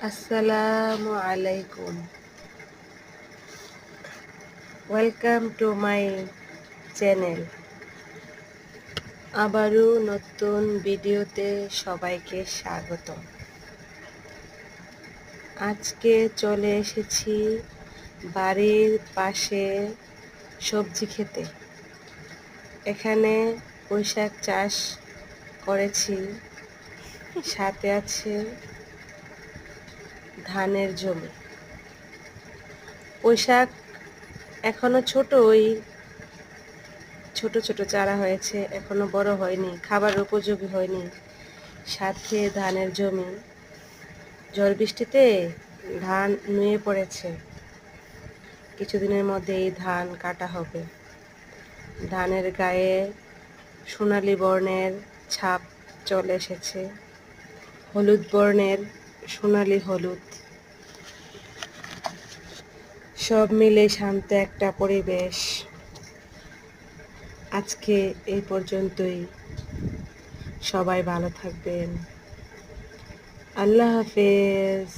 আসসালামু আলাইকুম। Welcome to my channel. আবারও নতুন ভিডিওতে সবাইকে স্বাগত। আজকে চলে এসেছি বাড়ির পাশে সবজি খেতে। এখানে পুঁইশাক চাষ করেছি, সাথে আছে ধানের জমি। পুঁইশাক এখনো ছোট ছোট চারা হয়েছে, এখনো বড় হয়নি, খাবার উপযোগী হয়নি। সাথে ধানের জমি, ঝড় বৃষ্টিতে ধান নুয়ে পড়েছে। কিছুদিনের মধ্যে এই ধান কাটা হবে। ধানের গায়ে সোনালী বর্ণের ছাপ চলে এসেছে, হলুদ বর্ণের, সোনালী হলুদ। সব মিলে শান্ত একটা পরিবেশ। আজকে এই পর্যন্তই। সবাই ভালো থাকবেন। আল্লাহ হাফেজ।